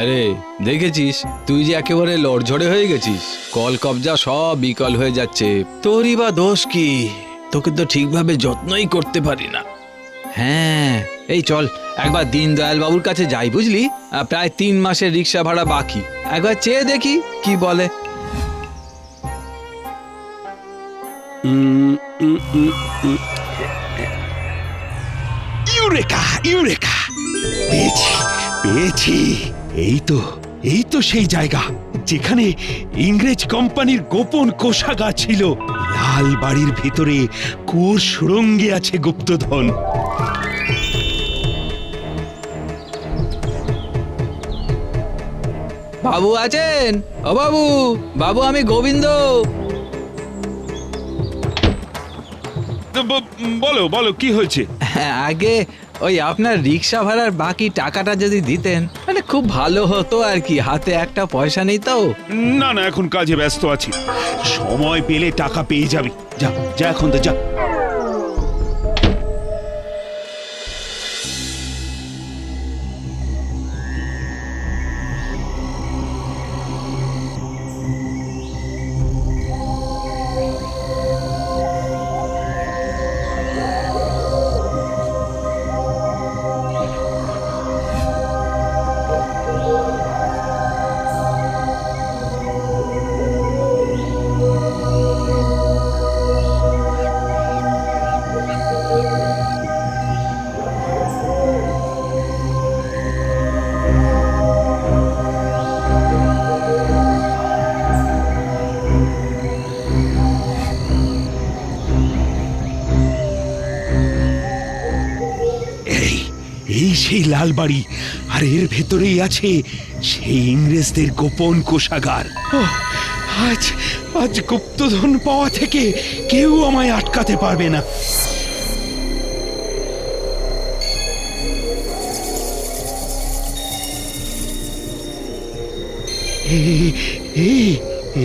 আরে দেখেছিস, তুই যে একেবারে লড়ঝড়ে হয়ে গেছিস, কল কবজা সব বিকল হয়ে যাচ্ছে। তোরই বা দোষ কি? তোকে তো ঠিকভাবে যত্নই করতে পারি না। হ্যাঁ, এই চল একবার দীনদয়াল বাবুর কাছে যাই, বুঝলি? প্রায় 3 মাসের রিক্সা ভাড়া বাকি, একবার চেয়ে দেখি কি বলে। ইউরেকা ইউরেকা, পেয়েছি পেয়েছি। এই তো সেই জায়গা যেখানে ইংরেজ কোম্পানির গোপন কোষাগার ছিল। লাল বাড়ির ভিতরে কুয়োর সুড়ঙ্গে আছে গুপ্তধন। বাবু আছেন? ও বাবু, বাবু আমি গোবিন্দ। বলো বলো, কি হয়েছে? হ্যাঁ, আগে ওই আপনার রিক্সা ভাড়ার বাকি টাকাটা যদি দিতেন, মানে খুব ভালো হতো আর কি। হাতে একটা পয়সা নেই তো। না না, এখন কাজে ব্যস্ত আছি, সময় পেলে টাকা পেয়ে যাবি। যা যা, এখন তো যা। এই সেই লাল বাড়ি, আর এর ভেতরেই আছে সেই ইংরেজদের গোপন কোষাগার। আজ আজ গুপ্তধন পাওয়া থেকে কেউ আমায় আটকাতে পারবে না।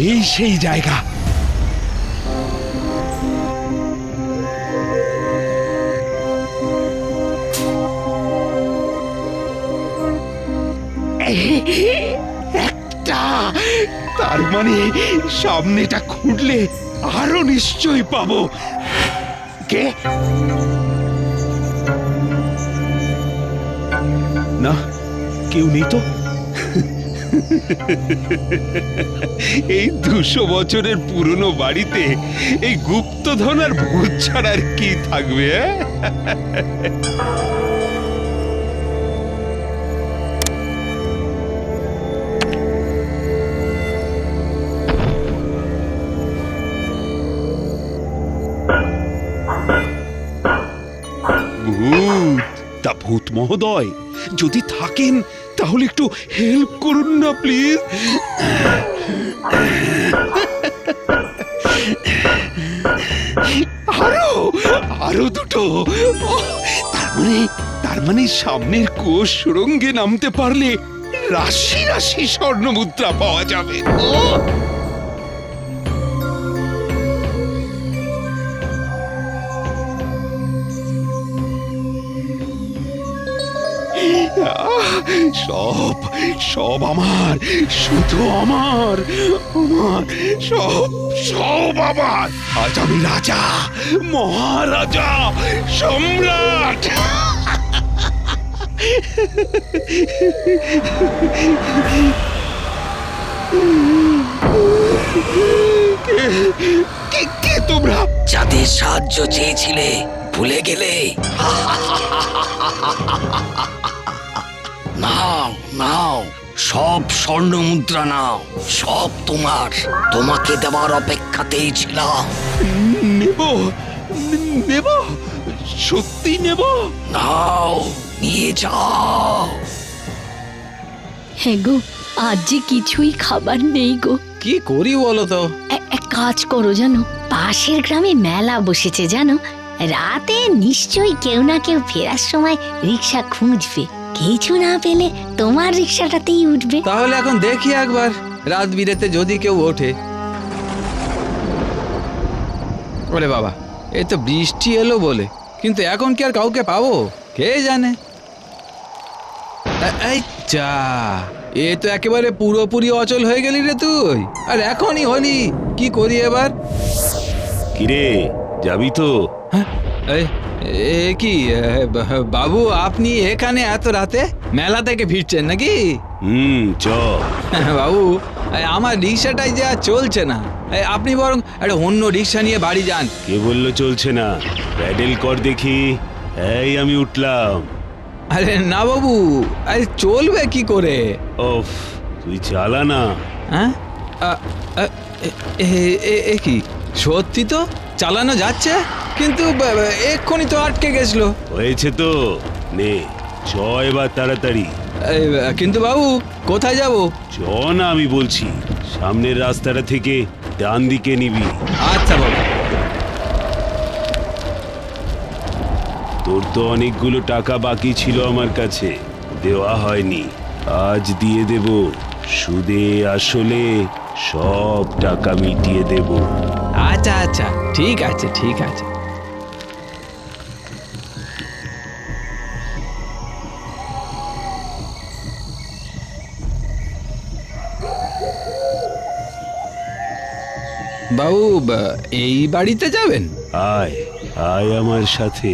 এই সেই জায়গা। একটা, তার মানে সামনেটা খুঁড়লে আরো নিশ্চয়ই পাবো। কে? না, কেউ নেই তো। এই 200 বছরের পুরনো বাড়িতে এই গুপ্তধন আর ভূত ছাড়া আর কি থাকবে? ভূত? তা ভূত মহোদয় যদি থাকেন তাহলে একটু হেল্প করুন না প্লিজ। আরো আরো দুটো। তার মানে সামনের কুয়োর সুড়ঙ্গে নামতে পারলে রাশি রাশি স্বর্ণ মুদ্রা পাওয়া যাবে। সব সব আমার, শুধু আমার, আমার সব সব আমার। আজ আমি রাজা, মহারাজা, সম্রাট। কে তোমরা? যাদের সাহায্য চেয়েছিলে ভুলে গেলে? নাও নাও, সব স্বর্ণ মুদ্রা নাও, সব তোমার। তোমাকে দেওয়ার অপেক্ষাতেই ছিলাম। নেব নেব, সত্যি নেব। নাও, নিয়ে যাও। হ্যাঁ গো, আজ যে কিছুই খাবার নেই গো। কি করি বলো তো? এক কাজ করো, জানো, পাশের গ্রামে মেলা বসেছে জানো, রাতে নিশ্চয়ই কেউ না কেউ ফেরার সময় রিক্সা খুঁজবে। কিছু না পেলে তোমার রিক্সাটাতেই উঠবে। তাহলে এখন দেখি একবার, রাত বিরেতে যদি কেউ ওঠে। ওরে বাবা, এই তো বৃষ্টি এলো বলে, কিন্তু এখন কি আর কাউকে পাবো কে জানে। এই যা, এ তো একেবারে পুরোপুরি অচল হয়ে গেলি রে তুই। আর এখনই হলি, কি করি এবার? কিরে, যাবি তো? হ্যাঁ, এ কি বাবু, আপনি এখানে এত রাতে? মেলা থেকে ফিরছেন নাকি? চ। বাবু, আমার রিক্সাটাই যে আর চলছে না, আপনি বরং একটা অন্য রিক্সা নিয়ে বাড়ি যান। কে বললো চলছে না? প্যাডেল কর দেখি। এই আমি উঠলাম। আরে না বাবু, আরে চলবে কি করে? ওফ, তুই চালা না। হ্যাঁ, এ কি সত্যি তো চালানো যাচ্ছে, কিন্তু এক্ষুনি তো আটকে গেছিল। হয়েছে তো, নে চ এবার তাড়াতাড়ি। কিন্তু বাবু, কোথায় যাব? চ না, আমি বলছি সামনের রাস্তাটা থেকে ডান দিকে নিবি। আচ্ছা বাবু। তোর তো অনেকগুলো টাকা বাকি ছিল আমার কাছে, দেওয়া হয়নি, আজ দিয়ে দেব। সুদে আসলে সব টাকা মিটিয়ে দেব। আচ্ছা আচ্ছা, ঠিক আছে ঠিক আছে। বাবু, এই বাড়িতে যাবেন? আয় আয় আমার সাথে।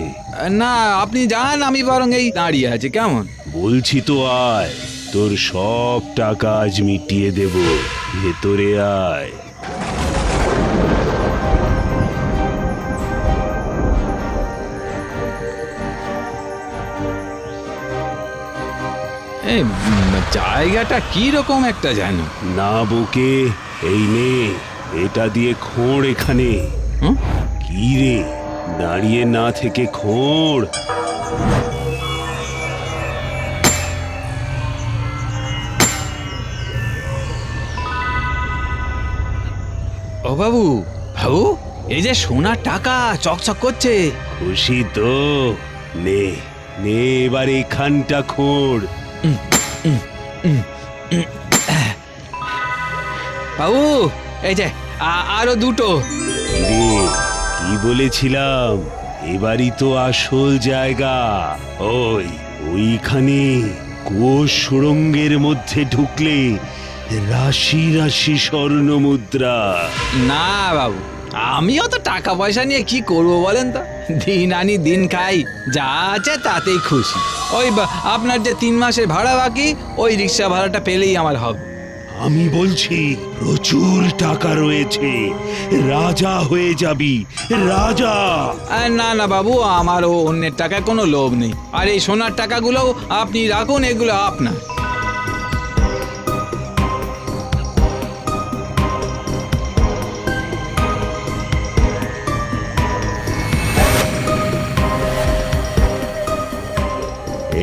না, আপনি যান, আমি বরং এই দাঁড়িয়ে আছি, কেমন? বলছি তো আয়, তোর সব টাকা আজ মিটিয়ে দেব। ভেতরে আয়। এই জায়গাটা কি রকম একটা জানো? না বকে, এই নে, এটা দিয়ে খোঁড় এখানে। হুম? কি রে, দাঁড়িয়ে না থেকে খোঁড়। ও বাবু, বাবু, এই যে সোনার টাকা চকচক করছে। খুশি তো? নে নে, এবার এখানটা খোঁড়। বাবু, এই যে আরো দুটো। রে, কি বলেছিলাম, এবারই তো আসল জায়গা। ওইখানে কোষ সুড়ঙ্গের মধ্যে ঢুকলে রাশি রাশি স্বর্ণ মুদ্রা। না বাবু, আমিও তো টাকা পয়সা নিয়ে কি করব বলেন তো? দিন আনি দিন খাই, যা আছে তাতেই খুশি। আপনার যে 3 মাসের ভাড়া বাকি, ওই রিক্সা ভাড়াটা পেলেই আমার হবে। আমি বলছি প্রচুর টাকা রয়েছে, রাজা হয়ে যাবি, রাজা। না না বাবু, আমারও অন্যের টাকায় কোনো লোভ নেই। আর এই সোনার টাকাগুলোও আপনি রাখুন, এগুলো আপনার।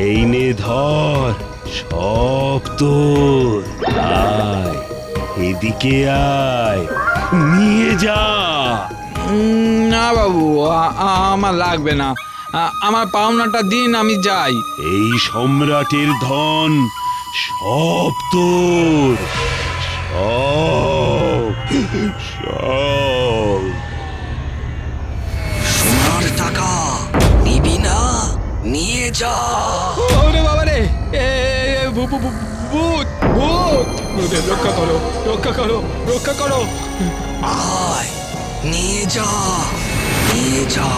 এই নে ধর, সব তোর। আয় এদিকে আয়, নিয়ে যা। না বাবু, আমার লাগবে না। আমার পাওনাটা দিন, আমি যাই। এই সম্রাটের ধন সব তোর, সব সব। সোনার টাকা নিবি না? নিয়ে যা। ওরে বাবা রে, ভূত ভূত ভূত, রক্ষা করো রক্ষা করো রক্ষা করো। আয়, নিয়ে যা, নিয়ে যা।